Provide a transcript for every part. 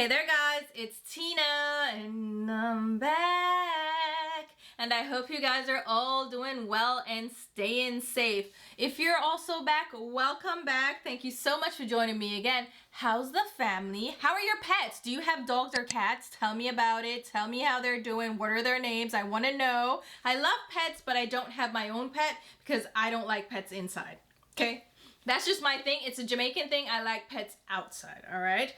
Hey there guys, it's Tina and I'm back. And I hope you guys are all doing well and staying safe. If you're also back, welcome back. Thank you so much for joining me again. How's the family? How are your pets? Do you have dogs or cats? Tell me about it. Tell me how they're doing. What are their names? I want to know. I love pets, but I don't have my own pet because I don't like pets inside. Okay? That's just my thing. It's a Jamaican thing. I like pets outside, all right?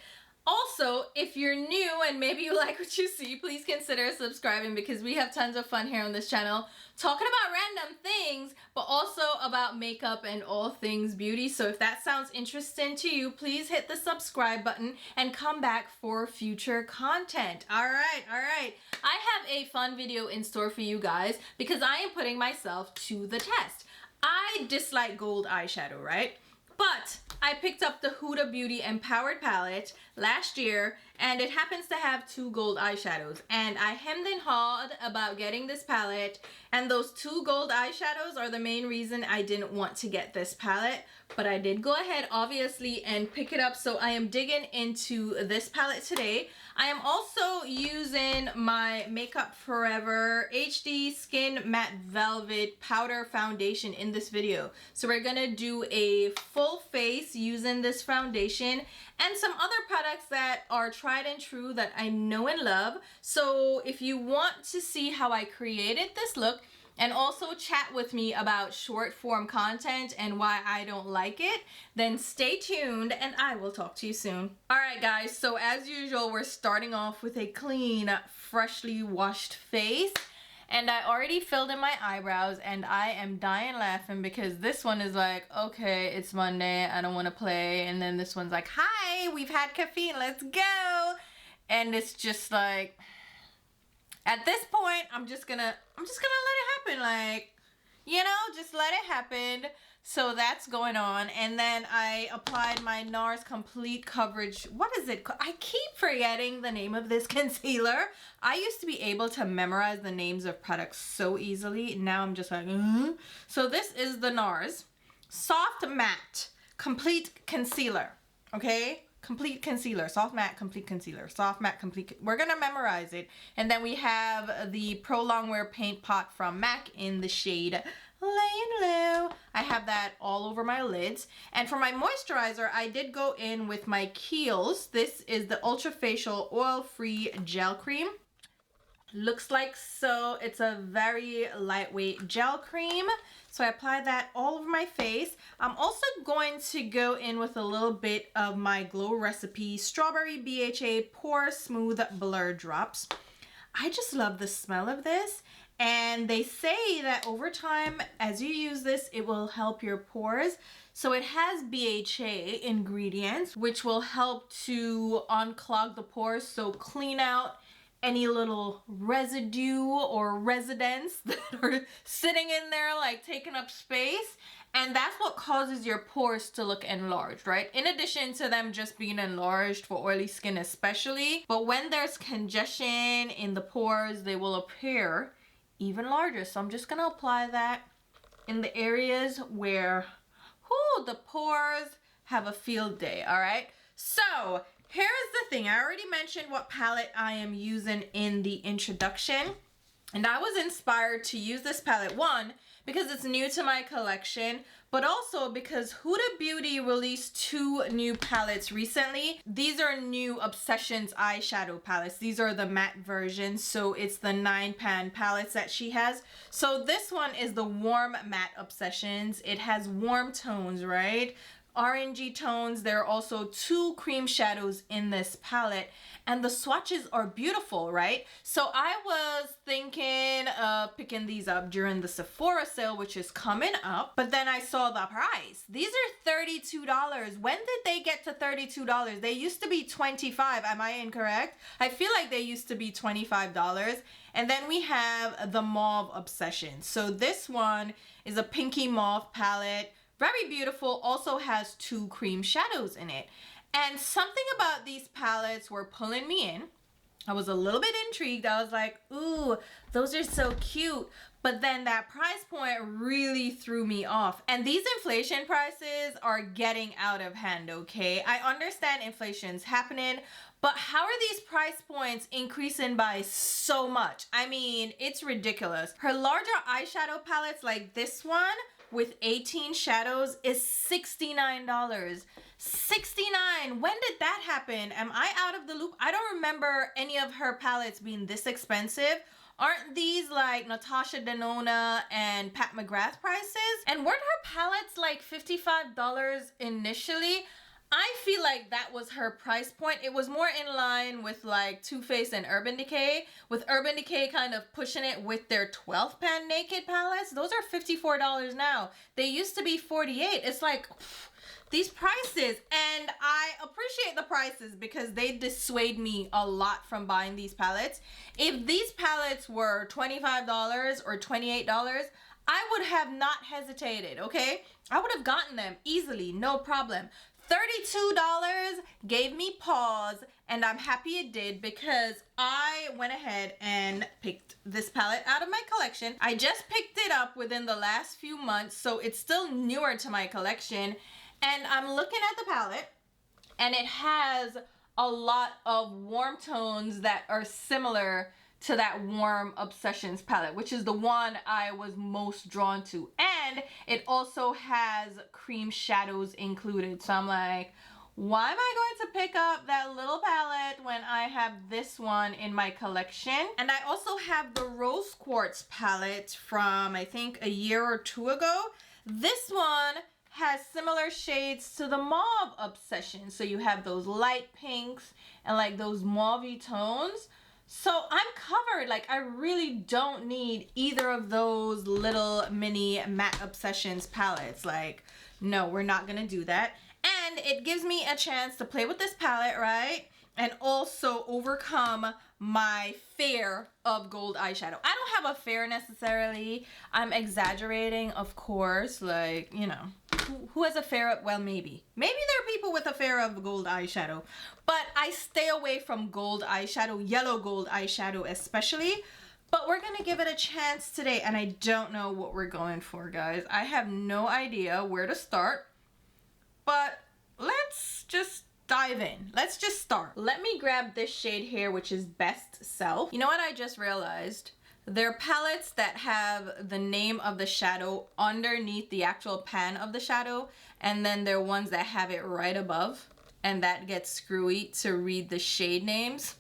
Also, if you're new and maybe you like what you see, please consider subscribing because we have tons of fun here on this channel talking about random things, but also about makeup and all things beauty. So if that sounds interesting to you, please hit the subscribe button and come back for future content. All right. I have a fun video in store for you guys because I am putting myself to the test. I dislike gold eyeshadow, right? But I picked up the Huda Beauty Empowered palette last year and it happens to have 2 gold eyeshadows, and I hemmed and hawed about getting this palette, and those 2 gold eyeshadows are the main reason I didn't want to get this palette, but I did go ahead obviously and pick it up. So I am digging into this palette today. I am also using my Makeup Forever HD Skin Matte Velvet Powder Foundation in this video. So we're gonna do a full face using this foundation and some other products that are tried and true that I know and love. So if you want to see how I created this look and also chat with me about short form content and why I don't like it, then stay tuned and I will talk to you soon. Alright guys, so as usual, we're starting off with a clean, freshly washed face. And I already filled in my eyebrows and I am dying laughing because this one is like, okay, it's Monday, I don't want to play. And then this one's like, hi, we've had caffeine, let's go. And it's just like, at this point, I'm just gonna let it happen. Like, you know, just let it happen. So that's going on. And then I applied my NARS Complete Coverage. What is it called? I keep forgetting the name of this concealer. I used to be able to memorize the names of products so easily. Now I'm just like, So this is the NARS Soft Matte Complete Concealer. Okay? Complete Concealer. Soft Matte Complete Concealer. Soft Matte Complete. We're going to memorize it. And then we have the Pro Longwear Paint Pot from MAC in the shade Laying Low. I have that all over my lids. And for my moisturizer, I did go in with my Kiehl's. This is the Ultra Facial Oil-Free Gel Cream. Looks like so. It's a very lightweight gel cream. So I applied that all over my face. I'm also going to go in with a little bit of my Glow Recipe Strawberry BHA Pore Smooth Blur Drops. I just love the smell of this. And they say that over time, as you use this, it will help your pores. So it has BHA ingredients, which will help to unclog the pores. So clean out any little residue or residents that are sitting in there, like taking up space. And that's what causes your pores to look enlarged, right? In addition to them just being enlarged for oily skin especially. But when there's congestion in the pores, they will appear even larger. So I'm just gonna apply that in the areas where the pores have a field day. All right, so here's the thing. I already mentioned what palette I am using in the introduction, and I was inspired to use this palette, one, because it's new to my collection, but also because Huda Beauty released 2 new palettes recently. These are new Obsessions eyeshadow palettes. These are the matte versions, so it's the 9-pan palettes that she has. So this one is the Warm Matte Obsessions. It has warm tones, right? Orangey tones. There are also 2 cream shadows in this palette, and the swatches are beautiful, right? So I was thinking of picking these up during the Sephora sale, which is coming up, but then I saw the price. These are $32. When did they get to $32? They used to be $25. Am I incorrect? I feel like they used to be $25. And then we have the Mauve Obsession. So this one is a pinky mauve palette. Very beautiful, also has 2 cream shadows in it. And something about these palettes were pulling me in. I was a little bit intrigued. I was like, ooh, those are so cute. But then that price point really threw me off. And these inflation prices are getting out of hand, okay? I understand inflation's happening, But how are these price points increasing by so much? I mean, it's ridiculous. Her larger eyeshadow palettes like this one with 18 shadows is $69. 69. When did that happen? Am I out of the loop? I don't remember any of her palettes being this expensive. Aren't these like Natasha Denona and Pat McGrath prices? And weren't her palettes like $55 initially? I feel like that was her price point. It was more in line with like Too Faced and Urban Decay, with Urban Decay kind of pushing it with their 12 pan naked palettes. Those are $54 now. They used to be $48. It's like these prices, and I appreciate the prices because they dissuade me a lot from buying these palettes. If these palettes were $25 or $28, I would have not hesitated, okay? I would have gotten them easily, no problem. $32 gave me pause, and I'm happy it did because I went ahead and picked this palette out of my collection. I just picked it up within the last few months, so it's still newer to my collection. And I'm looking at the palette, and it has a lot of warm tones that are similar to that Warm Obsessions palette, which is the one I was most drawn to. And it also has cream shadows included. So I'm like, why am I going to pick up that little palette when I have this one in my collection? And I also have the Rose Quartz palette from, I think, a year or two ago. This one has similar shades to the Mauve Obsession. So you have those light pinks and like those mauvey tones. So I'm covered. Like, I really don't need either of those little mini Matte Obsessions palettes. Like, no, we're not gonna do that. And it gives me a chance to play with this palette, right? And also overcome my fear of gold eyeshadow. I don't have a fear necessarily. I'm exaggerating, of course. Like, you know, who has a fear of, well, maybe. Maybe there are people with a fear of gold eyeshadow. But I stay away from gold eyeshadow, yellow gold eyeshadow especially. But we're gonna give it a chance today, and I don't know what we're going for, guys. I have no idea where to start. But let's just dive in. Let's just start. Let me grab this shade here, which is Best Self. You know what I just realized? There are palettes that have the name of the shadow underneath the actual pan of the shadow, and then there are ones that have it right above, and that gets screwy to read the shade names.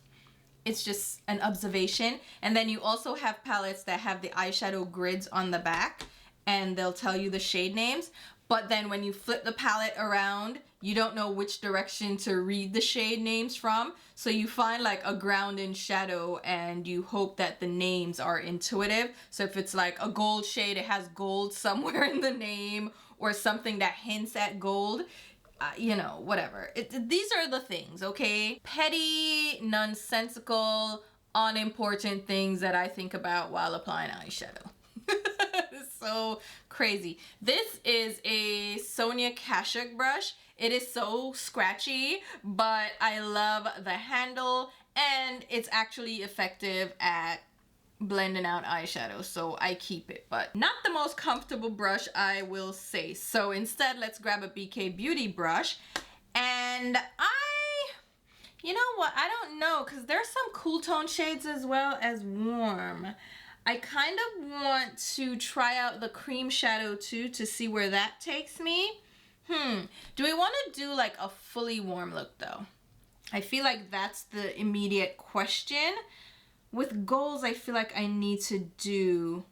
It's just an observation. And then you also have palettes that have the eyeshadow grids on the back, and they'll tell you the shade names. But then when you flip the palette around, you don't know which direction to read the shade names from. So you find like a ground in shadow, and you hope that the names are intuitive. So if it's like a gold shade, it has gold somewhere in the name, or something that hints at gold. You know, whatever. These are the things, okay? Petty, nonsensical, unimportant things that I think about while applying eyeshadow. So crazy. This is a Sonia Kashuk brush. It is so scratchy, but I love the handle, and it's actually effective at blending out eyeshadow, so I keep it, but not the most comfortable brush, I will say. So instead, let's grab a BK Beauty brush, and you know what, I don't know, because there's some cool tone shades as well as warm. I kind of want to try out the cream shadow too to see where that takes me. Do we want to do like a fully warm look though? I feel like that's the immediate question. With golds, I feel like I need to do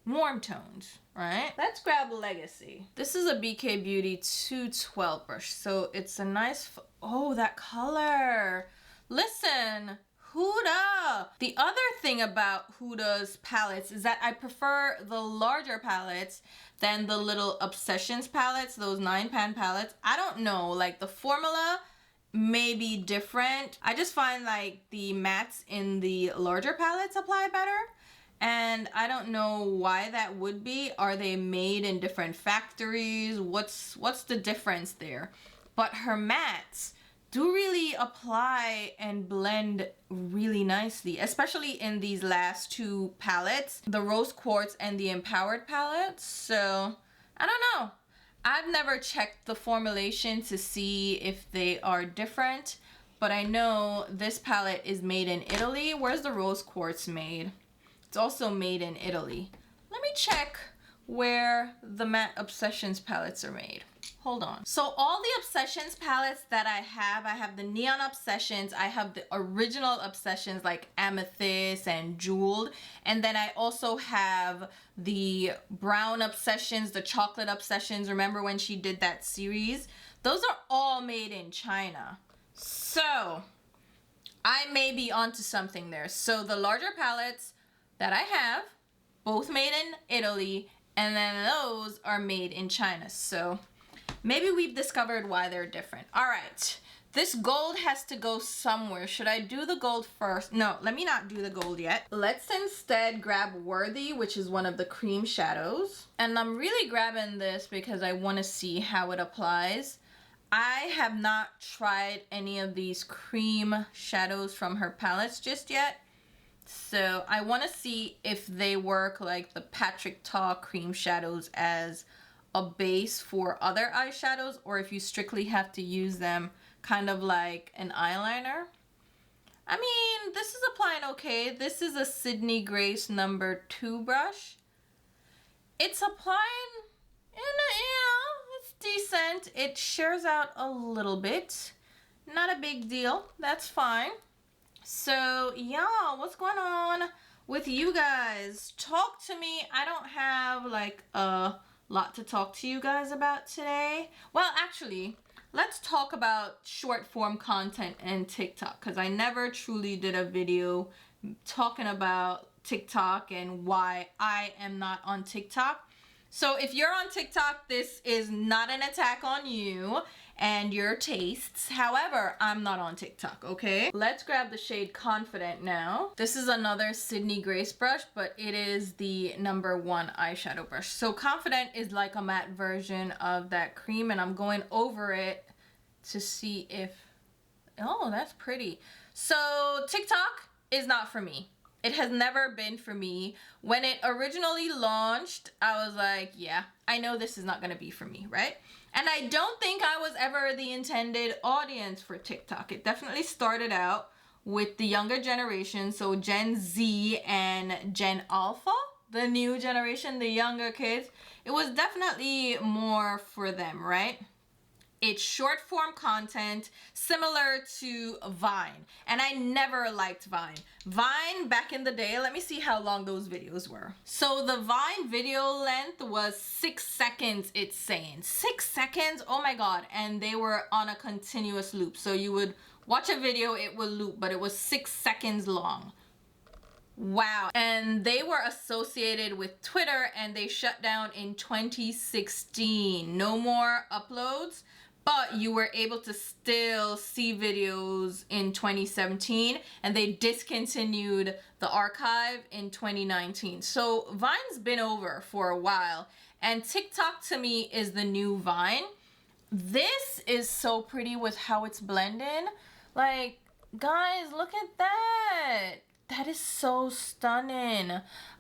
warm tones, right? Let's grab Legacy. This is a BK Beauty 212 brush, so it's a nice, oh, that color. Listen, Huda. The other thing about Huda's palettes is that I prefer the larger palettes than the little Obsessions palettes, those 9-pan palettes. I don't know, like the formula may be different. I just find like the mattes in the larger palettes apply better, and I don't know why that would be. Are they made in different factories? What's the difference there? But her mattes do really apply and blend really nicely, especially in these last two palettes, the Rose Quartz and the Empowered palette. So I don't know. I've never checked the formulation to see if they are different, but I know this palette is made in Italy. Where's the rose quartz made? It's also made in Italy. Let me check where the Matte Obsessions palettes are made. Hold on. So all the Obsessions palettes that I have the Neon Obsessions, I have the original Obsessions like Amethyst and Jeweled, and then I also have the Brown Obsessions, the Chocolate Obsessions. Remember when she did that series? Those are all made in China. So I may be onto something there. So the larger palettes that I have, both made in Italy, and then those are made in China. So maybe we've discovered why they're different. All right, this gold has to go somewhere. Should I do the gold first? No, let me not do the gold yet. Let's instead grab Worthy, which is one of the cream shadows. And I'm really grabbing this because I want to see how it applies. I have not tried any of these cream shadows from her palettes just yet. So I want to see if they work like the Patrick Ta cream shadows as a base for other eyeshadows, or if you strictly have to use them kind of like an eyeliner. I mean, this is applying okay. This is a Sydney Grace number 2 brush. It's applying it's decent. It shears out a little bit. Not a big deal. That's fine. So yeah, what's going on with you guys? Talk to me. I don't have like a lot to talk to you guys about today. Well, actually, let's talk about short form content and TikTok, because I never truly did a video talking about TikTok and why I am not on TikTok. So if you're on TikTok, this is not an attack on you and your tastes. However, I'm not on TikTok, okay? Let's grab the shade Confident now. This is another Sydney Grace brush, but it is the number 1 eyeshadow brush. So Confident is like a matte version of that cream, and I'm going over it to see if, oh, that's pretty. So TikTok is not for me. It has never been for me. When it originally launched, I was like, yeah, I know this is not gonna be for me, right? And I don't think I was ever the intended audience for TikTok. It definitely started out with the younger generation, so Gen Z and Gen Alpha, the new generation, the younger kids. It was definitely more for them, right? It's short form content similar to Vine, and I never liked Vine. Vine back in the day, let me see how long those videos were. So the Vine video length was 6 seconds, it's saying. 6 seconds, oh my god, and they were on a continuous loop. So you would watch a video, it would loop, but it was 6 seconds long. Wow. And they were associated with Twitter, and they shut down in 2016. No more uploads. But you were able to still see videos in 2017, and they discontinued the archive in 2019. So Vine's been over for a while, and TikTok to me is the new Vine. This is so pretty with how it's blending. Like, guys, look at that. That is so stunning.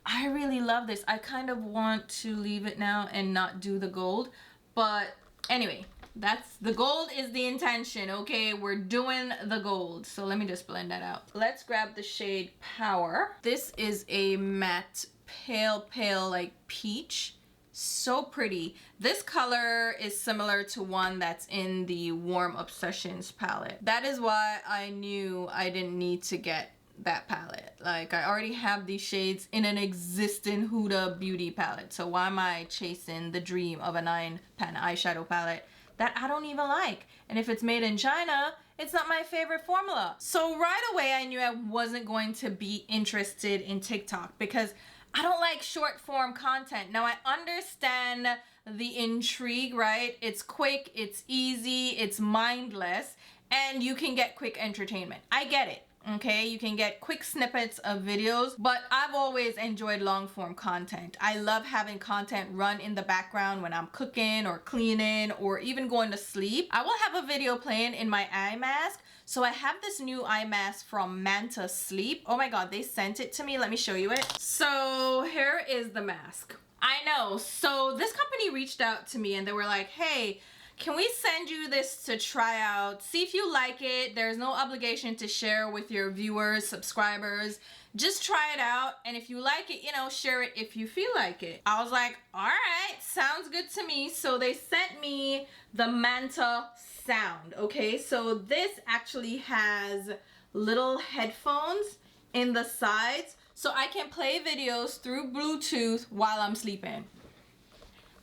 I really love this. I kind of want to leave it now and not do the gold, but anyway. That's the gold is the intention, okay? We're doing the gold. So let me just blend that out. Let's grab the shade Power. This is a matte pale like peach. So pretty. This color is similar to one that's in the Warm Obsessions palette. That is why I knew I didn't need to get that palette. Like, I already have these shades in an existing Huda Beauty palette. So why am I chasing the dream of a 9-pan eyeshadow palette that I don't even like? And if it's made in China, it's not my favorite formula. So right away, I knew I wasn't going to be interested in TikTok because I don't like short form content. Now I understand the intrigue, right? It's quick, it's easy, it's mindless, and you can get quick entertainment. I get it. Okay, you can get quick snippets of videos, but I've always enjoyed long form content. I love having content run in the background when I'm cooking or cleaning or even going to sleep. I will have a video playing in my eye mask. So I have this new eye mask from Manta Sleep. Oh my god, they sent it to me. Let me show you it. So here is the mask. I know. So this company reached out to me and they were like, hey, can we send you this to try out? See if you like it. There's no obligation to share with your viewers, subscribers. Just try it out, and if you like it, you know, share it if you feel like it. I was like, all right, sounds good to me. So they sent me the Manta Sound, okay? So this actually has little headphones in the sides, so I can play videos through Bluetooth while I'm sleeping.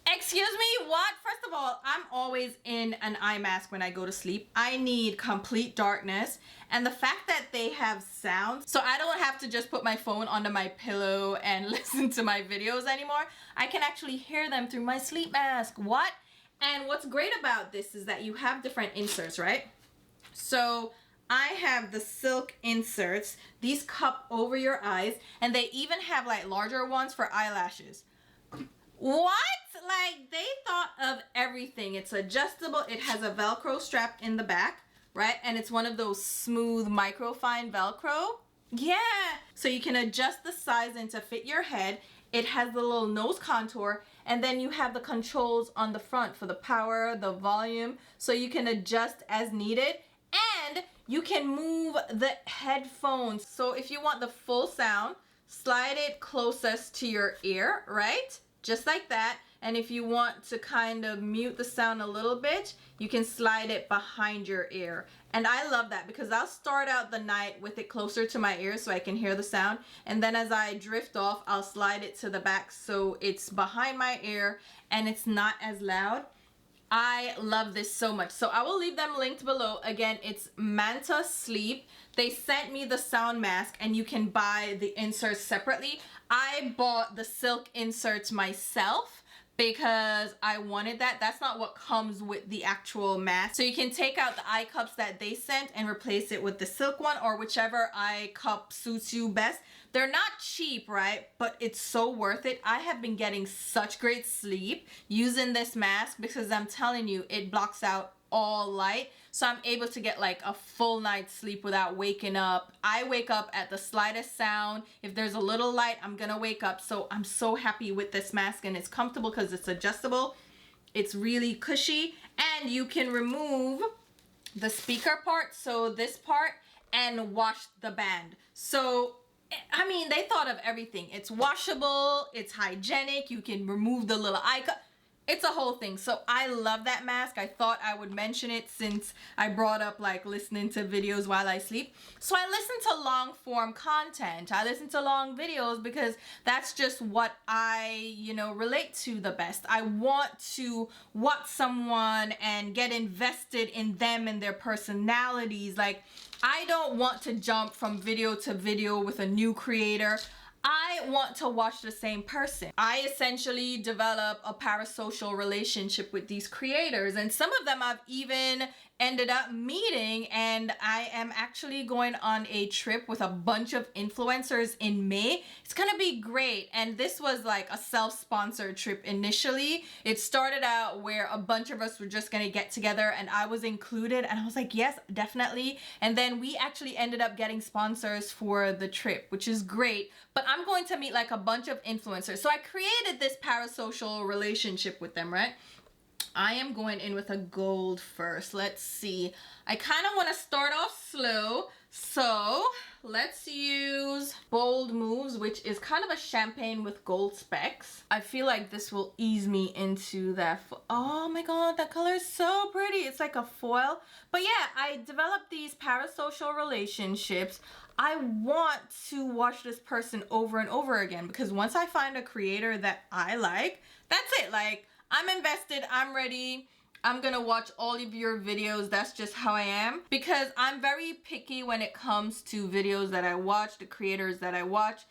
Excuse me, what? First of all, I'm always in an eye mask when I go to sleep. I need complete darkness. And the fact that they have sound, so I don't have to just put my phone under my pillow and listen to my videos anymore. I can actually hear them through my sleep mask. What? And what's great about this is that you have different inserts, right? So I have the silk inserts. These cup over your eyes, and they even have like larger ones for eyelashes. What? Like, they thought of everything. It's adjustable. It has a Velcro strap in the back, right? And it's one of those smooth microfine Velcro. Yeah. So you can adjust the size and to fit your head. It has the little nose contour, and then you have the controls on the front for the power, the volume, so you can adjust as needed. And you can move the headphones. So if you want the full sound, slide it closest to your ear, right? Just like that. And if you want to kind of mute the sound a little bit, you can slide it behind your ear. And I love that because I'll start out the night with it closer to my ear so I can hear the sound. And then as I drift off, I'll slide it to the back so it's behind my ear and it's not as loud. I love this so much. So I will leave them linked below. Again, it's Manta Sleep. They sent me the sound mask, and you can buy the inserts separately. I bought the silk inserts myself because I wanted that. That's not what comes with the actual mask. So you can take out the eye cups that they sent and replace it with the silk one, or whichever eye cup suits you best. They're not cheap, right? But it's so worth it. I have been getting such great sleep using this mask because I'm telling you, it blocks out all light. So I'm able to get like a full night's sleep without waking up. I wake up at the slightest sound. If there's a little light, I'm gonna wake up. So I'm so happy with this mask, and it's comfortable because it's adjustable. It's really cushy, and you can remove the speaker part, so this part, and wash the band. So I mean, they thought of everything. It's washable, it's hygienic, you can remove the little eye cup. It's a whole thing. So I love that mask. I thought I would mention it since I brought up like listening to videos while I sleep. So I listen to long form content. I listen to long videos because that's just what I, you know, relate to the best. I want to watch someone and get invested in them and their personalities. Like, I don't want to jump from video to video with a new creator. I want to watch the same person. I essentially develop a parasocial relationship with these creators, and some of them I've even ended up meeting, and I am actually going on a trip with a bunch of influencers in May. It's gonna be great, and this was like a self-sponsored trip initially. It started out where a bunch of us were just gonna get together and I was included, and I was like, yes, definitely. And then we actually ended up getting sponsors for the trip, which is great. But I'm going to meet like a bunch of influencers. So I created this parasocial relationship with them, right? I am going in with a gold first. Let's see. I kind of want to start off slow. So let's use Bold Moves, which is kind of a champagne with gold specks. I feel like this will ease me into that. Oh my God, that color is so pretty. It's like a foil. But yeah, I developed these parasocial relationships. I want to watch this person over and over again because once I find a creator that I like, that's it. Like, I'm invested, I'm ready, I'm gonna watch all of your videos. That's just how I am, because I'm very picky when it comes to videos that I watch, the creators that I watch.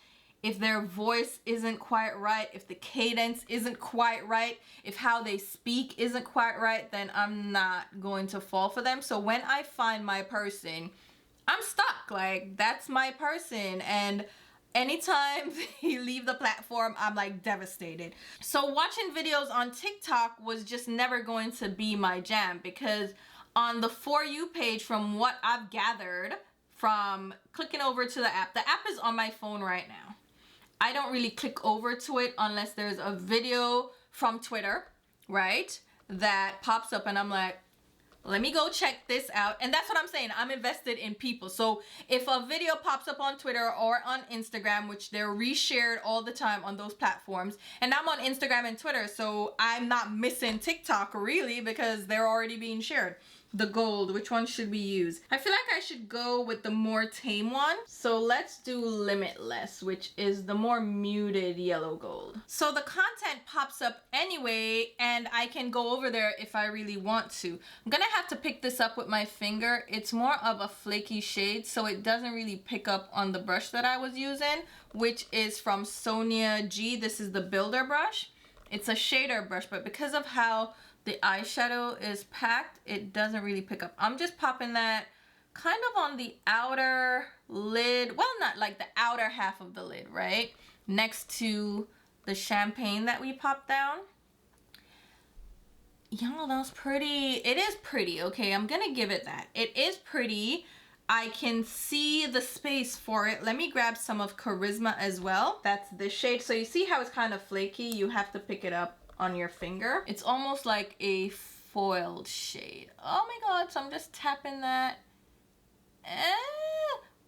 If their voice isn't quite right, if the cadence isn't quite right, if how they speak isn't quite right, then I'm not going to fall for them. So when I find my person, I'm stuck. Like, that's my person, and anytime they leave the platform, I'm like devastated. So watching videos on TikTok was just never going to be my jam, because on the For You page, from what I've gathered from clicking over to the app is on my phone right now. I don't really click over to it unless there's a video from Twitter, right? that pops up and I'm like, let me go check this out. And that's what I'm saying. I'm invested in people. So if a video pops up on Twitter or on Instagram, which they're reshared all the time on those platforms, and I'm on Instagram and Twitter, so I'm not missing TikTok really because they're already being shared. The gold, which one should we use? I feel like I should go with the more tame one. So let's do Limitless, which is the more muted yellow gold. So the content pops up anyway, and I can go over there if I really want to. I'm gonna have to pick this up with my finger. It's more of a flaky shade, so it doesn't really pick up on the brush that I was using, which is from Sonia G. This is the Builder brush. It's a shader brush, but because of how the eyeshadow is packed, it doesn't really pick up. I'm just popping that kind of on the outer lid. Well, not like the outer half of the lid, right? Next to the champagne that we popped down. Y'all, that's pretty. It is pretty, okay? I'm gonna give it that. It is pretty. I can see the space for it. Let me grab some of Charisma as well. That's this shade. So you see how it's kind of flaky? You have to pick it up on your finger. It's almost like a foiled shade. Oh my god, so I'm just tapping that.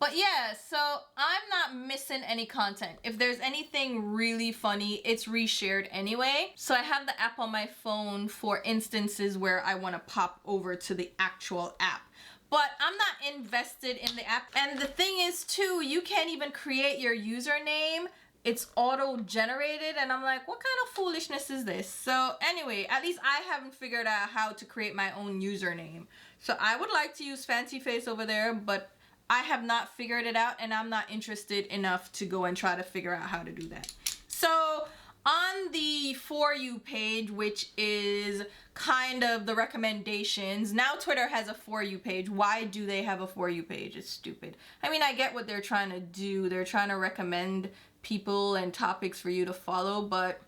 But yeah, so I'm not missing any content. If there's anything really funny, it's reshared anyway. So I have the app on my phone for instances where I want to pop over to the actual app. But I'm not invested in the app. And the thing is too, you can't even create your username. It's auto-generated, and I'm like, what kind of foolishness is this? So anyway, at least I haven't figured out how to create my own username. So I would like to use Fancy Face over there, but I have not figured it out, and I'm not interested enough to go and try to figure out how to do that. So on the For You page, which is kind of the recommendations, now Twitter has a For You page. Why do they have a For You page? It's stupid. I mean, I get what they're trying to do. They're trying to recommend people and topics for you to follow, but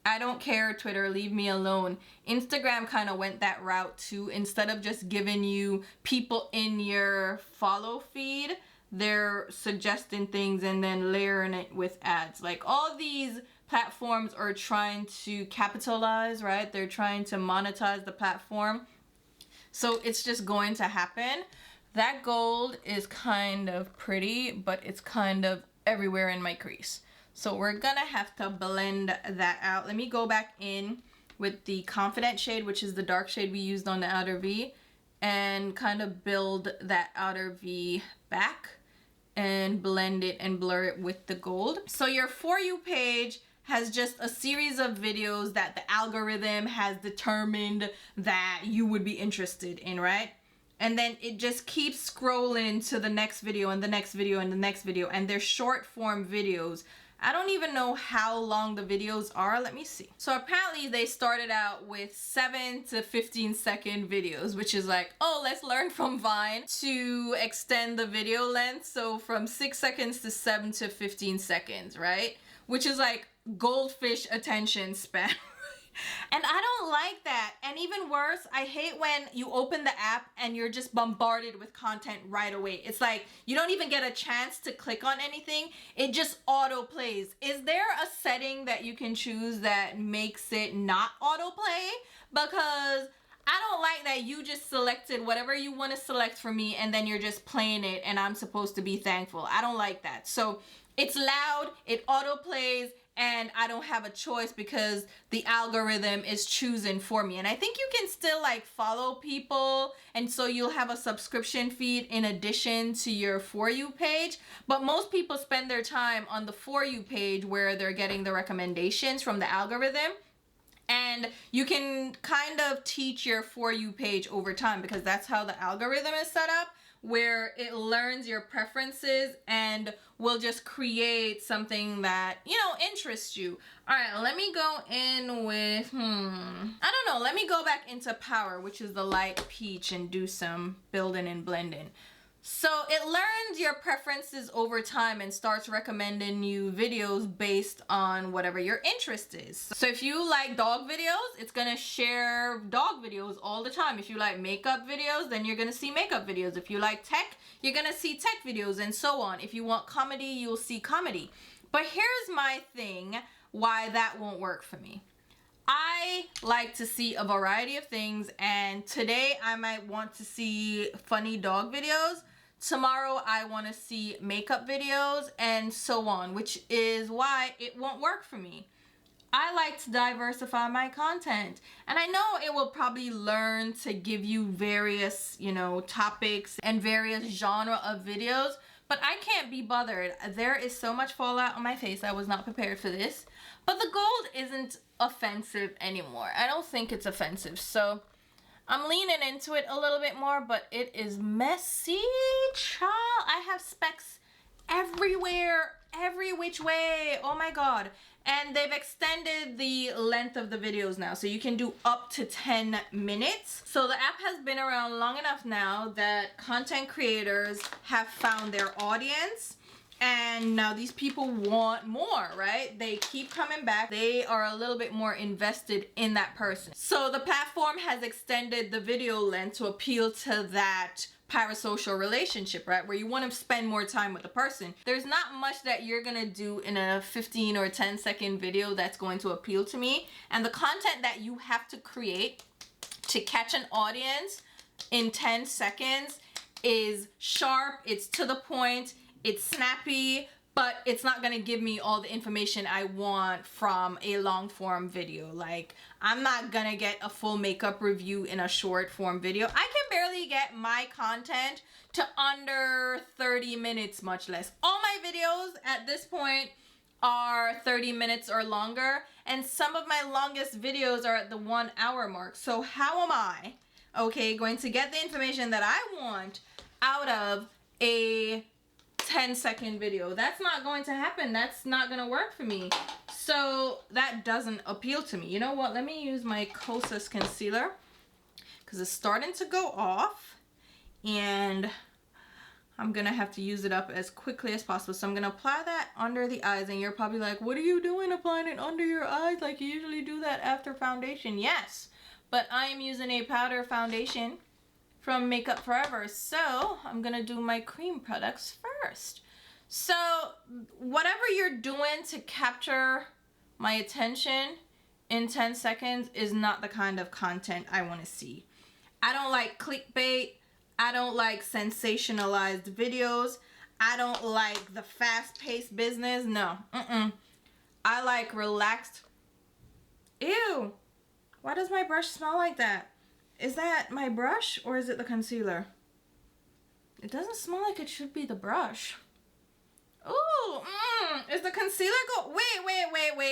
I don't care, Twitter, leave me alone. Instagram kind of went that route too. Instead of just giving you people in your follow feed, they're suggesting things and then layering it with ads. Like, all these platforms are trying to capitalize, right? They're trying to monetize the platform. So it's just going to happen. That gold is kind of pretty, but it's kind of everywhere in my crease. So we're gonna have to blend that out. Let me go back in with the Confident shade, which is the dark shade we used on the outer V, and kind of build that outer V back and blend it and blur it with the gold. So your For You page has just a series of videos that the algorithm has determined that you would be interested in, right? And then it just keeps scrolling to the next video and the next video and the next video, and they're short form videos. I don't even know how long the videos are. Let me see. So apparently they started out with 7 to 15 second videos, which is like, oh, let's learn from Vine to extend the video length. So from 6 seconds to 7 to 15 seconds, right? Which is like goldfish attention span. And I don't like that. And even worse, I hate when you open the app and you're just bombarded with content right away. It's like you don't even get a chance to click on anything. It just auto plays. Is there a setting that you can choose that makes it not autoplay? Because I don't like that you just selected whatever you want to select for me and then you're just playing it and I'm supposed to be thankful. I don't like that. So it's loud, it auto plays, and I don't have a choice because the algorithm is choosing for me. And I think you can still like follow people, and so you'll have a subscription feed in addition to your For You page. But most people spend their time on the For You page where they're getting the recommendations from the algorithm. And you can kind of teach your For You page over time because that's how the algorithm is set up, where it learns your preferences and will just create something that, you know, interests you. All right, let me go in with, I don't know. Let me go back into Power, which is the light peach, and do some building and blending. So it learns your preferences over time and starts recommending you videos based on whatever your interest is. So if you like dog videos, it's gonna share dog videos all the time. If you like makeup videos, then you're gonna see makeup videos. If you like tech, you're gonna see tech videos, and so on. If you want comedy, you'll see comedy. But here's my thing why that won't work for me. I like to see a variety of things, and today I might want to see funny dog videos. Tomorrow I want to see makeup videos, and so on, which is why it won't work for me. I like to diversify my content, and I know it will probably learn to give you various, you know, topics and various genre of videos, but I can't be bothered. There is so much fallout on my face. I was not prepared for this, but the gold isn't offensive anymore. I don't think it's offensive, so I'm leaning into it a little bit more, but it is messy, child. I have specks everywhere, every which way. Oh my god. And they've extended the length of the videos now, so you can do up to 10 minutes. So the app has been around long enough now that content creators have found their audience, and now these people want more, right? They keep coming back. They are a little bit more invested in that person. So the platform has extended the video length to appeal to that parasocial relationship, right? Where you want to spend more time with the person. There's not much that you're gonna do in a 15 or 10-second video that's going to appeal to me. And the content that you have to create to catch an audience in 10 seconds is sharp, it's to the point, it's snappy, but it's not gonna give me all the information I want from a long form video. Like, I'm not gonna get a full makeup review in a short form video. I can barely get my content to under 30 minutes, much less. All my videos at this point are 30 minutes or longer, and some of my longest videos are at the 1 hour mark. So how am I, okay, going to get the information that I want out of a 10-second video? That's not going to happen. That's not gonna work for me. So that doesn't appeal to me. You know what? Let me use my Kosas concealer because it's starting to go off, and I'm gonna have to use it up as quickly as possible. So I'm gonna apply that under the eyes, and you're probably like, what are you doing applying it under your eyes like you usually do that after foundation? Yes, but I am using a powder foundation from Makeup Forever, so I'm gonna do my cream products first. So whatever you're doing to capture my attention in 10 seconds is not the kind of content I want to see. I don't like clickbait. I don't like sensationalized videos. I don't like the fast-paced business. No, I like relaxed. Ew, why does my brush smell like that? Is that my brush or is it the concealer? It doesn't smell like it should be the brush. Ooh, is the concealer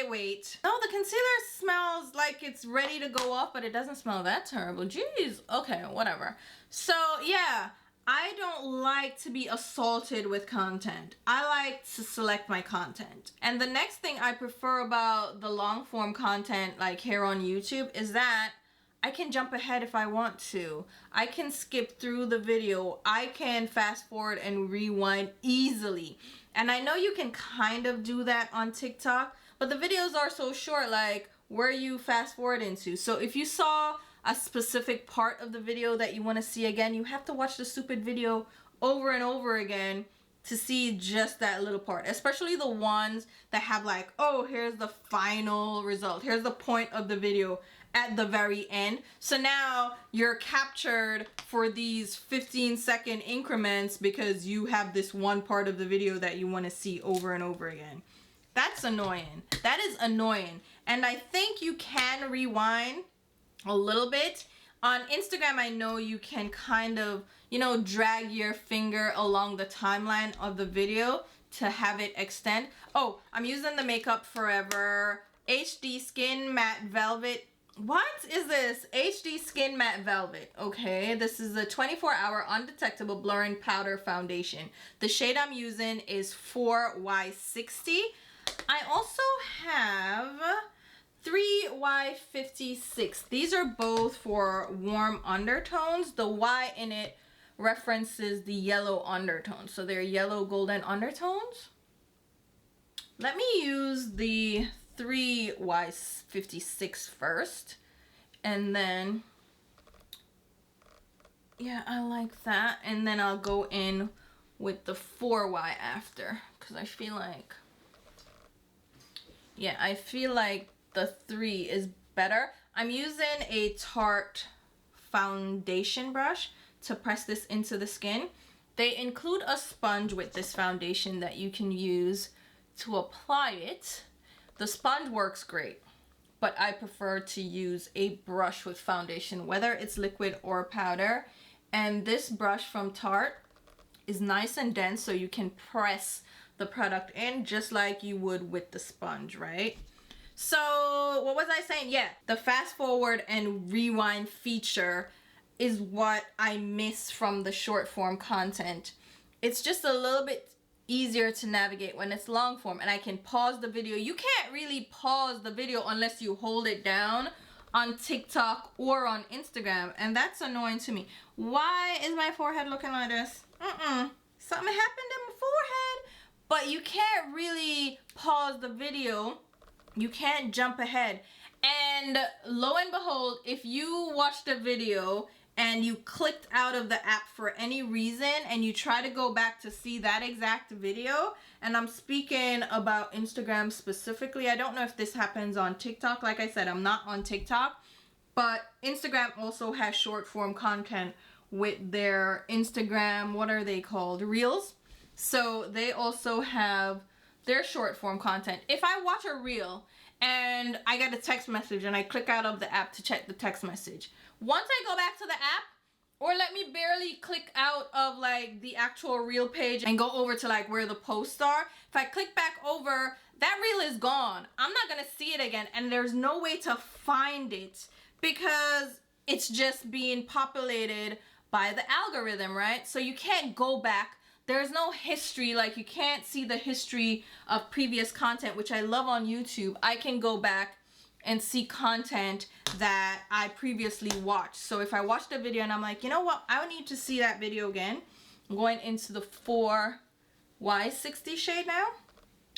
wait. No, the concealer smells like it's ready to go off, but it doesn't smell that terrible. Jeez, okay, whatever. So yeah, I don't like to be assaulted with content. I like to select my content. And the next thing I prefer about the long form content like here on YouTube is that I can jump ahead if I want to. I can skip through the video. I can fast forward and rewind easily. And I know you can kind of do that on TikTok, but the videos are so short, like where you fast forward into. So if you saw a specific part of the video that you want to see again, you have to watch the stupid video over and over again to see just that little part, especially the ones that have like, oh, here's the final result. Here's the point of the video at the very end. So now you're captured for these 15-second increments because you have this one part of the video that you want to see over and over again. That's annoying. That is annoying. And I think you can rewind a little bit. On Instagram, I know you can kind of, you know, drag your finger along the timeline of the video to have it extend. Oh, I'm using the Makeup Forever HD Skin Matte Velvet. What is this? HD Skin Matte Velvet. Okay, this is a 24-hour undetectable blurring powder foundation. The shade I'm using is 4Y60. I also have 3Y56. These are both for warm undertones. The Y in it references the yellow undertones. So they're yellow golden undertones. Let me use the 3Y56 first. And then, yeah, I like that. And then I'll go in with the 4Y after. Because I feel like the 3 is better. I'm using a Tarte foundation brush to press this into the skin. They include a sponge with this foundation that you can use to apply it. The sponge works great, but I prefer to use a brush with foundation, whether it's liquid or powder. And this brush from Tarte is nice and dense, so you can press the product in just like you would with the sponge, right? So what was I saying? Yeah, the fast forward and rewind feature is what I miss from the short form content. It's just a little bit easier to navigate when it's long form, and I can pause the video. You can't really pause the video unless you hold it down on TikTok or on Instagram, and that's annoying to me. Why is my forehead looking like this? Something happened in my forehead. But you can't really pause the video. You can't jump ahead. And lo and behold, if you watched a video and you clicked out of the app for any reason and you try to go back to see that exact video, and I'm speaking about Instagram specifically, I don't know if this happens on TikTok. Like I said, I'm not on TikTok, but Instagram also has short form content with their Instagram, what are they called? Reels. So they also have their short form content. If I watch a reel and I get a text message and I click out of the app to check the text message, once I go back to the app, or let me barely click out of like the actual reel page and go over to like where the posts are, if I click back over, that reel is gone. I'm not gonna see it again, and there's no way to find it because it's just being populated by the algorithm, right? So you can't go back. There's no history, like you can't see the history of previous content, which I love on YouTube. I can go back and see content that I previously watched. So if I watched a video and I'm like, you know what, I need to see that video again, I'm going into the 4Y60 shade now,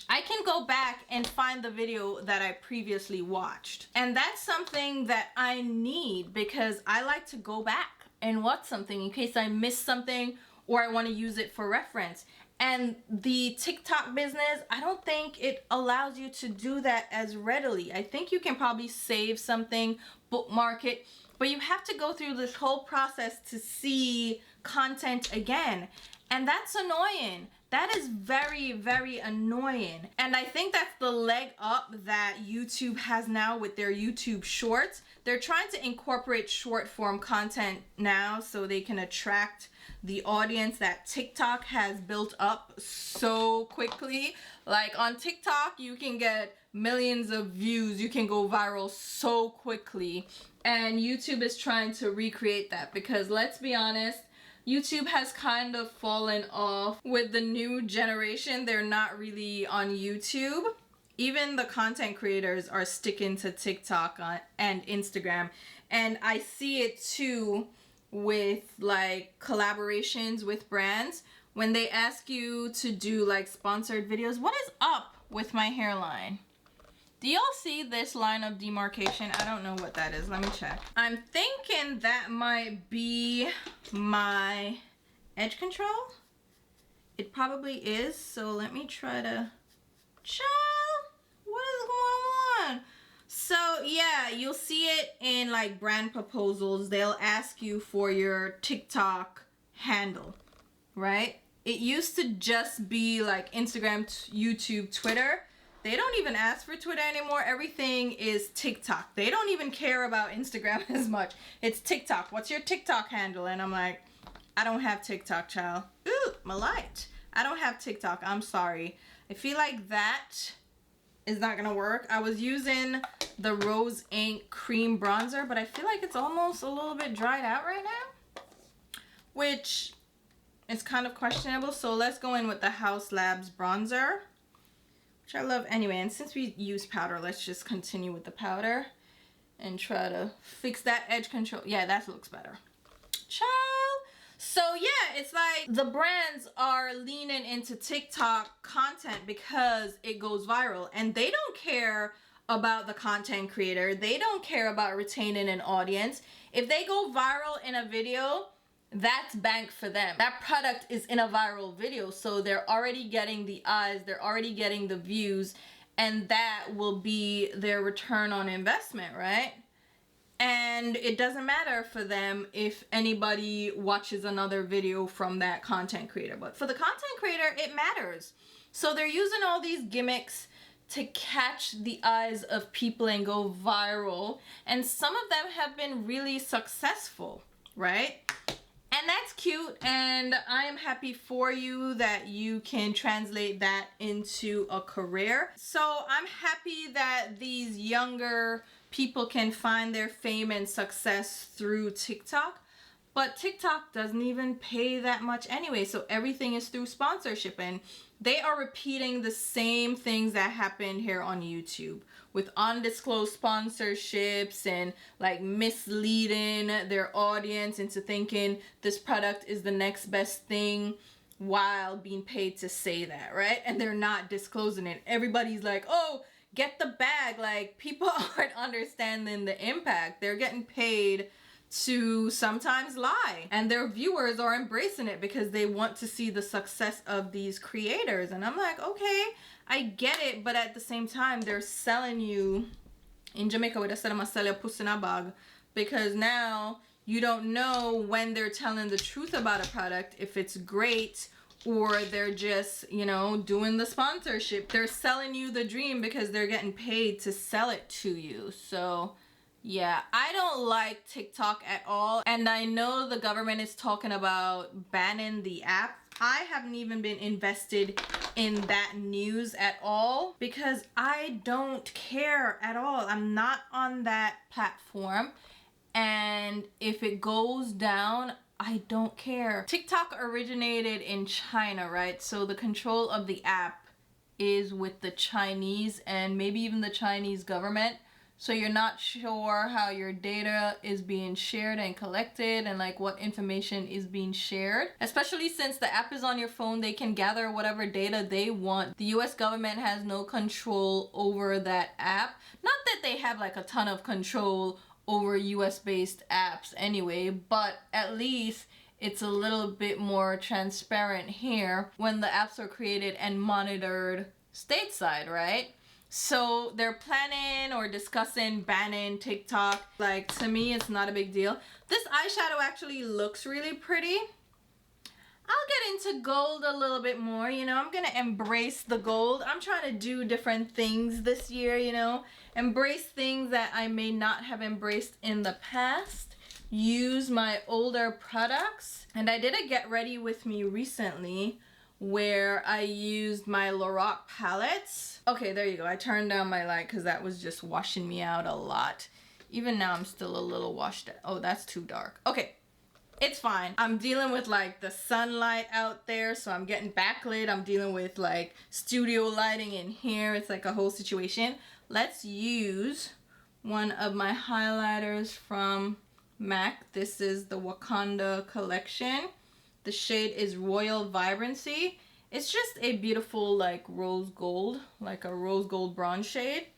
I can go back and find the video that I previously watched. And that's something that I need because I like to go back and watch something in case I missed something or I want to use it for reference. And the TikTok business, I don't think it allows you to do that as readily. I think you can probably save something, bookmark it, but you have to go through this whole process to see content again. And that's annoying. That is very, very annoying. And I think that's the leg up that YouTube has now with their YouTube Shorts. They're trying to incorporate short form content now so they can attract the audience that TikTok has built up so quickly. Like on TikTok, you can get millions of views. You can go viral so quickly. And YouTube is trying to recreate that because let's be honest, YouTube has kind of fallen off with the new generation. They're not really on YouTube. Even the content creators are sticking to TikTok and Instagram. And I see it too with like collaborations with brands. When they ask you to do like sponsored videos, what is up with my hairline? Do y'all see this line of demarcation? I don't know what that is. Let me check. I'm thinking that might be my edge control. It probably is. So let me try to... Child, what is going on? So yeah, you'll see it in like brand proposals. They'll ask you for your TikTok handle, right? It used to just be like Instagram, YouTube, Twitter. They don't even ask for Twitter anymore. Everything is TikTok. They don't even care about Instagram as much. It's TikTok. What's your TikTok handle? And I'm like, I don't have TikTok, child. Ooh, my light. I don't have TikTok. I'm sorry. I feel like that is not gonna work. I was using the Rose Ink Cream Bronzer, but I feel like it's almost a little bit dried out right now, which is kind of questionable. So let's go in with the Haus Labs Bronzer, which I love anyway. And since we use powder, let's just continue with the powder and try to fix that edge control. Yeah, that looks better. Child. So yeah, it's like the brands are leaning into TikTok content because it goes viral, and they don't care about the content creator. They don't care about retaining an audience. If they go viral in a video, that's bank for them. That product is in a viral video, so they're already getting the eyes, they're already getting the views, and that will be their return on investment, right? And it doesn't matter for them if anybody watches another video from that content creator. But for the content creator, it matters. So they're using all these gimmicks to catch the eyes of people and go viral. And some of them have been really successful, right? And that's cute, and I am happy for you that you can translate that into a career. So I'm happy that these younger people can find their fame and success through TikTok, but TikTok doesn't even pay that much anyway, so everything is through sponsorship, and they are repeating the same things that happened here on YouTube with undisclosed sponsorships and like misleading their audience into thinking this product is the next best thing while being paid to say that, right? And they're not disclosing it. Everybody's like, oh, get the bag. Like, people aren't understanding the impact. They're getting paid to sometimes lie, and their viewers are embracing it because they want to see the success of these creators. And I'm like, okay, I get it, but at the same time, they're selling you, in Jamaica we say them sell your pussy in a bag, because now you don't know when they're telling the truth about a product, if it's great, or they're just, you know, doing the sponsorship. They're selling you the dream because they're getting paid to sell it to you. So yeah, I don't like TikTok at all. And I know the government is talking about banning the app. I haven't even been invested in that news at all because I don't care at all. I'm not on that platform. And if it goes down, I don't care. TikTok originated in China, right? So the control of the app is with the Chinese and maybe even the Chinese government. So you're not sure how your data is being shared and collected and like what information is being shared. Especially since the app is on your phone, they can gather whatever data they want. The US government has no control over that app. Not that they have like a ton of control over US based apps anyway, but at least it's a little bit more transparent here when the apps are created and monitored stateside, right? So they're planning or discussing banning TikTok. Like, to me, it's not a big deal. This eyeshadow actually looks really pretty. I'll get into gold a little bit more, you know. I'm gonna embrace the gold. I'm trying to do different things this year, you know. Embrace things that I may not have embraced in the past. Use my older products. And I did a get ready with me recently where I used my Lorac palettes. Okay, there you go. I turned down my light because that was just washing me out a lot. Even now I'm still a little washed out. Oh, that's too dark. Okay, it's fine. I'm dealing with like the sunlight out there, so I'm getting backlit. I'm dealing with like studio lighting in here. It's like a whole situation. Let's use one of my highlighters from MAC. This is the Wakanda collection. The shade is Royal Vibrancy. It's just a beautiful like rose gold, like a rose gold bronze shade.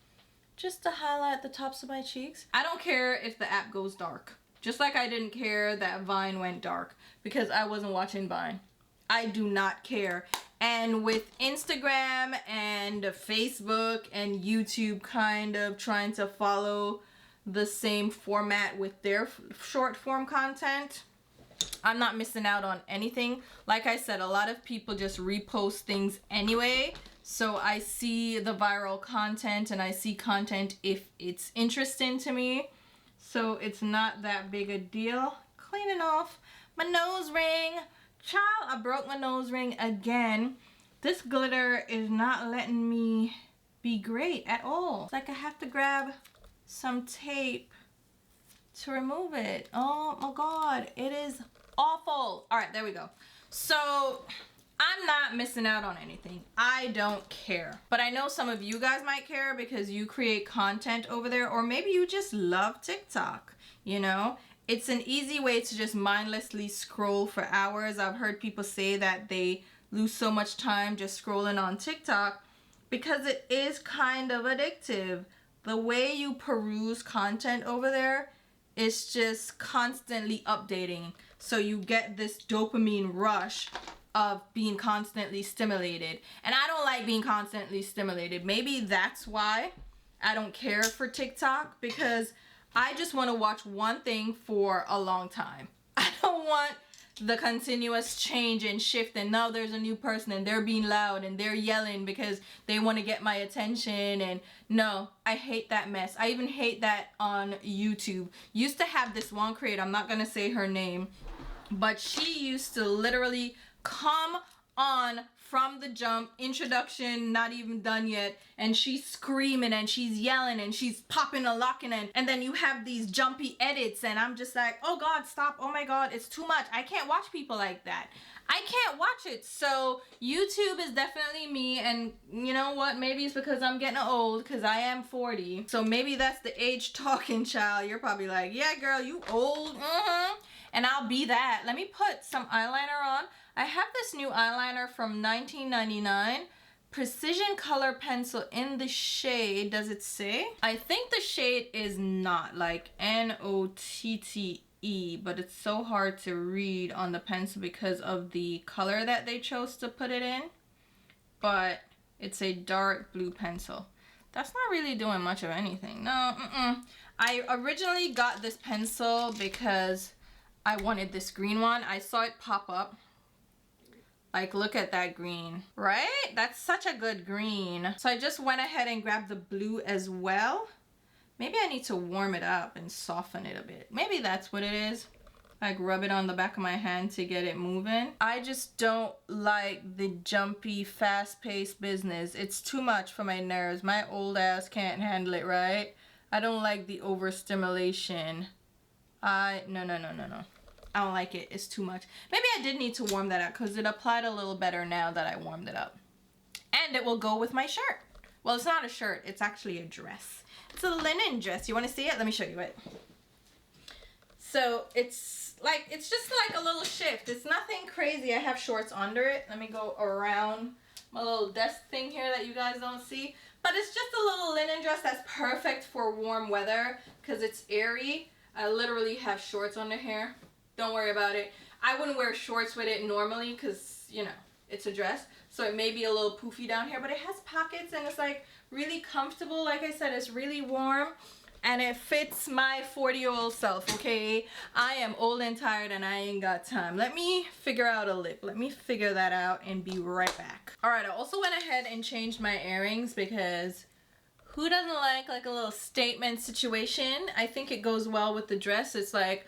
Just to highlight the tops of my cheeks. I don't care if the app goes dark. Just like I didn't care that Vine went dark because I wasn't watching Vine. I do not care. And with Instagram and Facebook and YouTube kind of trying to follow the same format with their short form content, I'm not missing out on anything. Like I said, a lot of people just repost things anyway. So I see the viral content and I see content if it's interesting to me. So it's not that big a deal. Cleaning off my nose ring. Child, I broke my nose ring again. This glitter is not letting me be great at all. It's like I have to grab some tape to remove it. Oh my God, it is awful. All right, there we go. So I'm not missing out on anything. I don't care. But I know some of you guys might care because you create content over there, or maybe you just love TikTok, you know? It's an easy way to just mindlessly scroll for hours. I've heard people say that they lose so much time just scrolling on TikTok because it is kind of addictive. The way you peruse content over there is just constantly updating. So you get this dopamine rush of being constantly stimulated. And I don't like being constantly stimulated. Maybe that's why I don't care for TikTok, because I just want to watch one thing for a long time. I don't want the continuous change and shift, and now there's a new person and they're being loud and they're yelling because they want to get my attention. And no, I hate that mess. I even hate that on YouTube. Used to have this one creator, I'm not gonna say her name, but she used to literally come on from the jump, introduction not even done yet, and she's screaming and she's yelling and she's popping and locking, and then you have these jumpy edits, and I'm just like, oh god, stop, oh my god, it's too much. I can't watch people like that. I can't watch it. So YouTube is definitely me, and you know what, maybe it's because I'm getting old, because I am 40, so maybe that's the age talking, child. You're probably like, yeah girl, you old, and I'll be that. Let me put some eyeliner on. I have this new eyeliner from 1999, Precision Color Pencil in the shade, does it say? I think the shade is not, like Notte, but it's so hard to read on the pencil because of the color that they chose to put it in. But it's a dark blue pencil. That's not really doing much of anything. No, I originally got this pencil because I wanted this green one. I saw it pop up. Like, look at that green, right? That's such a good green. So I just went ahead and grabbed the blue as well. Maybe I need to warm it up and soften it a bit. Maybe that's what it is. Like, rub it on the back of my hand to get it moving. I just don't like the jumpy, fast-paced business. It's too much for my nerves. My old ass can't handle it, right? I don't like the overstimulation. No. I don't like it. It's too much. Maybe I did need to warm that up because it applied a little better now that I warmed it up. And it will go with my shirt. Well, it's not a shirt. It's actually a dress. It's a linen dress. You want to see it? Let me show you it. So it's just like a little shift. It's nothing crazy. I have shorts under it. Let me go around my little desk thing here that you guys don't see. But it's just a little linen dress that's perfect for warm weather because it's airy. I literally have shorts under here. Don't worry about it. I wouldn't wear shorts with it normally because, you know, it's a dress. So it may be a little poofy down here, but it has pockets and it's like really comfortable. Like I said, it's really warm and it fits my 40-year-old self, okay? I am old and tired and I ain't got time. Let me figure out a lip. Let me figure that out and be right back. All right, I also went ahead and changed my earrings because who doesn't like a little statement situation? I think it goes well with the dress. It's like,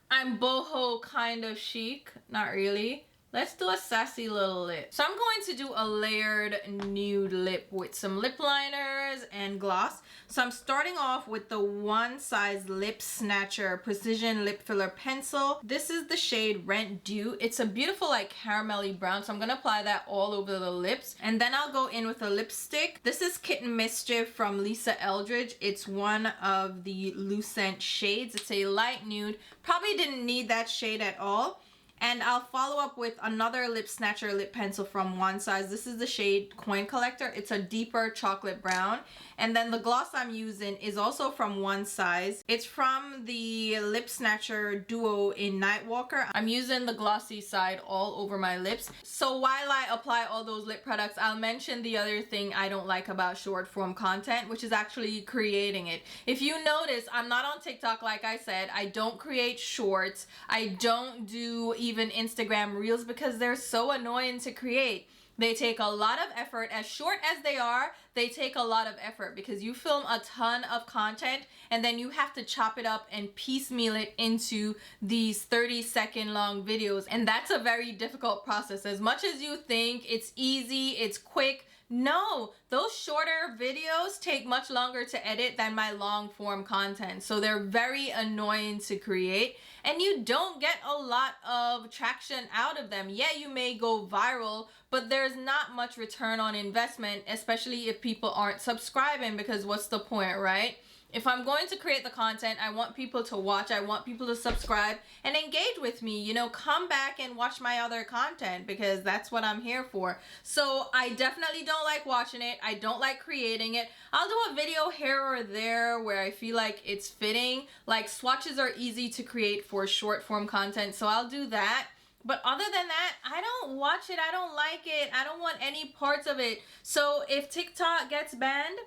I'm boho kind of chic. Not really. Let's do a sassy little lip. So I'm going to do a layered nude lip with some lip liners and gloss. So I'm starting off with the One Size Lip Snatcher Precision Lip Filler Pencil. This is the shade Rent Dew. It's a beautiful like caramelly brown. So I'm going to apply that all over the lips. And then I'll go in with a lipstick. This is Kitten Mischief from Lisa Eldridge. It's one of the Lucent shades. It's a light nude. Probably didn't need that shade at all. And I'll follow up with another lip snatcher lip pencil from One Size. This is the shade Coin Collector. It's a deeper chocolate brown. And then the gloss I'm using is also from One Size. It's from the Lip Snatcher Duo in Nightwalker. I'm using the glossy side all over my lips. So while I apply all those lip products, I'll mention the other thing I don't like about short form content, which is actually creating it. If you notice, I'm not on TikTok like I said. I don't create shorts. I don't do even Instagram reels because they're so annoying to create. They take a lot of effort. As short as they are, they take a lot of effort because you film a ton of content and then you have to chop it up and piecemeal it into these 30-second long videos. And that's a very difficult process. As much as you think it's easy, it's quick, no, those shorter videos take much longer to edit than my long form content. So they're very annoying to create and you don't get a lot of traction out of them. Yeah, you may go viral, but there's not much return on investment, especially if people aren't subscribing, because what's the point, right? If I'm going to create the content, I want people to watch, I want people to subscribe and engage with me, you know, come back and watch my other content because that's what I'm here for. So I definitely don't like watching it. I don't like creating it. I'll do a video here or there where I feel like it's fitting. Like swatches are easy to create for short form content, so I'll do that. But other than that, I don't watch it. I don't like it. I don't want any parts of it. So if TikTok gets banned,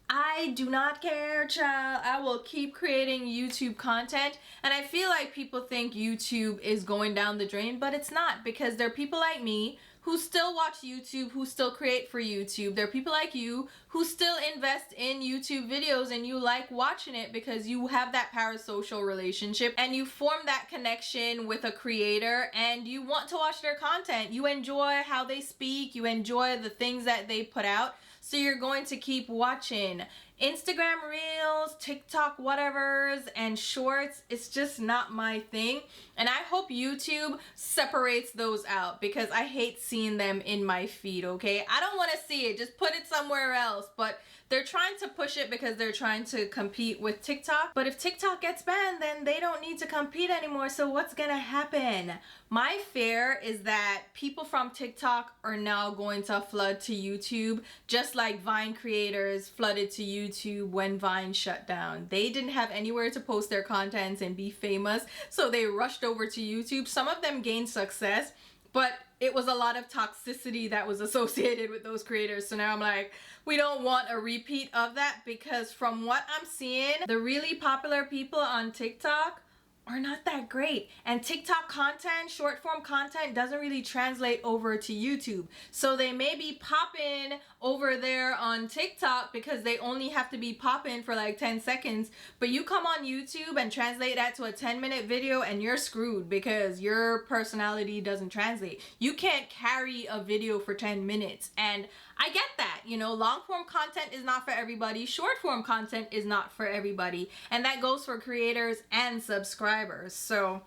I do not care, child. I will keep creating YouTube content. And I feel like people think YouTube is going down the drain, but it's not, because there are people like me who still watch YouTube, who still create for YouTube. There are people like you who still invest in YouTube videos, and you like watching it because you have that parasocial relationship and you form that connection with a creator and you want to watch their content. You enjoy how they speak, you enjoy the things that they put out. So you're going to keep watching. Instagram Reels, TikTok whatevers, and Shorts, it's just not my thing. And I hope YouTube separates those out, because I hate seeing them in my feed, okay? I don't want to see it. Just put it somewhere else. But they're trying to push it because they're trying to compete with TikTok. But if TikTok gets banned, then they don't need to compete anymore. So what's gonna happen? My fear is that people from TikTok are now going to flood to YouTube, just like Vine creators flooded to YouTube when Vine shut down. They didn't have anywhere to post their contents and be famous, so they rushed over to YouTube. Some of them gained success, but it was a lot of toxicity that was associated with those creators. So now I'm like, we don't want a repeat of that, because from what I'm seeing, the really popular people on TikTok are not that great. And TikTok content, short form content, doesn't really translate over to YouTube. So they may be popping over there on TikTok because they only have to be popping for like 10 seconds. But you come on YouTube and translate that to a 10-minute video and you're screwed, because your personality doesn't translate. You can't carry a video for 10 minutes. And I get that, you know, long form content is not for everybody. Short form content is not for everybody. And that goes for creators and subscribers. So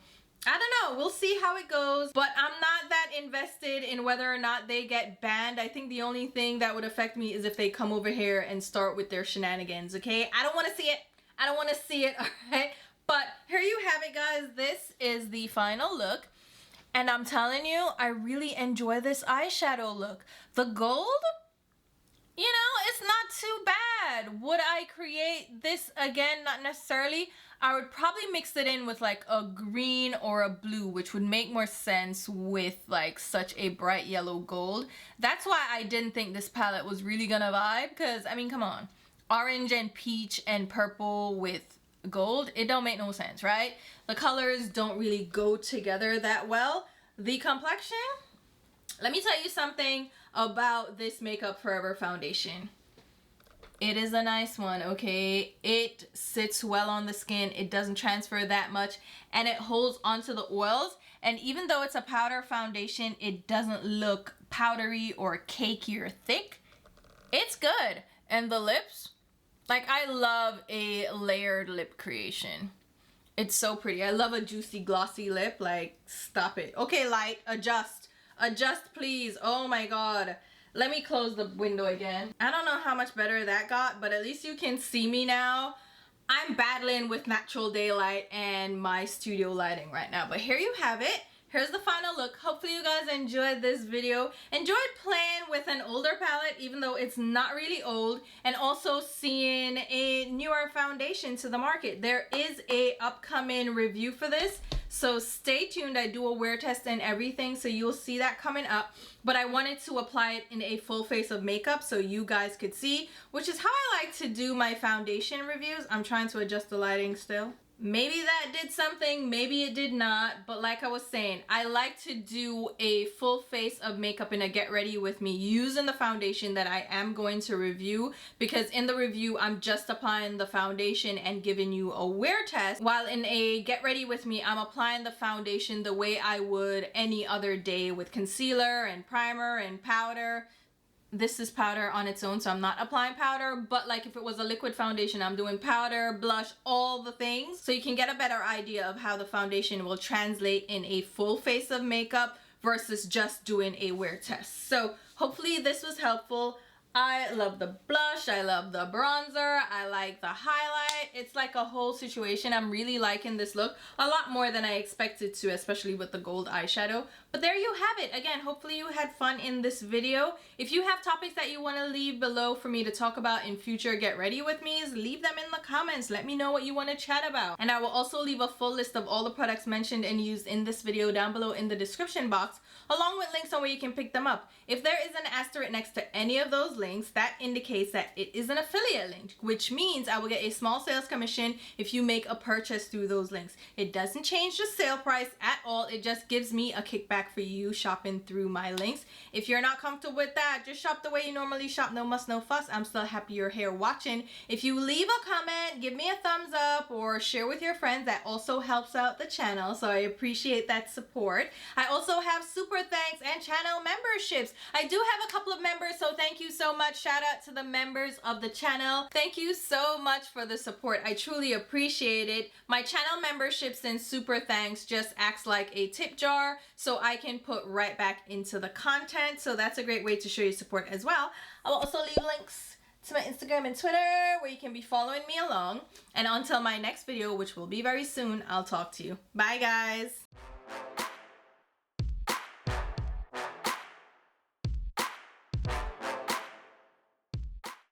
I don't know, we'll see how it goes, but I'm not that invested in whether or not they get banned. I think the only thing that would affect me is if they come over here and start with their shenanigans, okay? I don't want to see it. I don't want to see it, all right? But here you have it, guys. This is the final look. And I'm telling you, I really enjoy this eyeshadow look. The gold, you know, it's not too bad. Would I create this again? Not necessarily. I would probably mix it in with like a green or a blue, which would make more sense with like such a bright yellow gold. That's why I didn't think this palette was really gonna vibe, because I mean, come on. Orange and peach and purple with gold, it don't make no sense, right? The colors don't really go together that well. The complexion, let me tell you something about this Makeup Forever foundation. It is a nice one, okay? It sits well on the skin. It doesn't transfer that much, and it holds onto the oils. And even though it's a powder foundation, it doesn't look powdery or cakey or thick. It's good. And the lips, like, I love a layered lip creation. It's so pretty. I love a juicy, glossy lip. Like, stop it. Okay, light, adjust. Adjust, please. Oh my God. Let me close the window again. I don't know how much better that got, but at least you can see me now. I'm battling with natural daylight and my studio lighting right now, but here you have it. Here's the final look. Hopefully you guys enjoyed this video. Enjoyed playing with an older palette, even though it's not really old, and also seeing a newer foundation to the market. There is a upcoming review for this, so stay tuned. I do a wear test and everything, so you'll see that coming up. But I wanted to apply it in a full face of makeup so you guys could see, which is how I like to do my foundation reviews. I'm trying to adjust the lighting still. Maybe that did something, maybe it did not, but like I was saying, I like to do a full face of makeup in a get ready with me using the foundation that I am going to review, because in the review I'm just applying the foundation and giving you a wear test, while in a get ready with me I'm applying the foundation the way I would any other day with concealer and primer and powder. This is powder on its own, so I'm not applying powder, but like if it was a liquid foundation, I'm doing powder, blush, all the things. So you can get a better idea of how the foundation will translate in a full face of makeup versus just doing a wear test. So hopefully this was helpful. I love the blush, I love the bronzer, I like the highlight. It's like a whole situation. I'm really liking this look a lot more than I expected to, especially with the gold eyeshadow. But there you have it. Again, hopefully you had fun in this video. If you have topics that you want to leave below for me to talk about in future Get Ready With Me's, leave them in the comments. Let me know what you want to chat about. And I will also leave a full list of all the products mentioned and used in this video down below in the description box, along with links on where you can pick them up. If there is an asterisk next to any of those links, that indicates that it is an affiliate link, which means I will get a small sales commission if you make a purchase through those links. It doesn't change the sale price at all. It just gives me a kickback for you shopping through my links. If you're not comfortable with that, just shop the way you normally shop. No muss, no fuss. I'm still happy you're here watching. If you leave a comment, give me a thumbs up, or share with your friends, that also helps out the channel, so I appreciate that support. I also have super thanks and channel memberships. I do have a couple of members, so thank you so much. Shout out to the members of the channel. Thank you so much for the support. I truly appreciate it. My channel memberships and super thanks just acts like a tip jar, so I can put right back into the content. So that's a great way to show your support as well. I will also leave links to my Instagram and Twitter where you can be following me along. And until my next video, which will be very soon, I'll talk to you. Bye guys.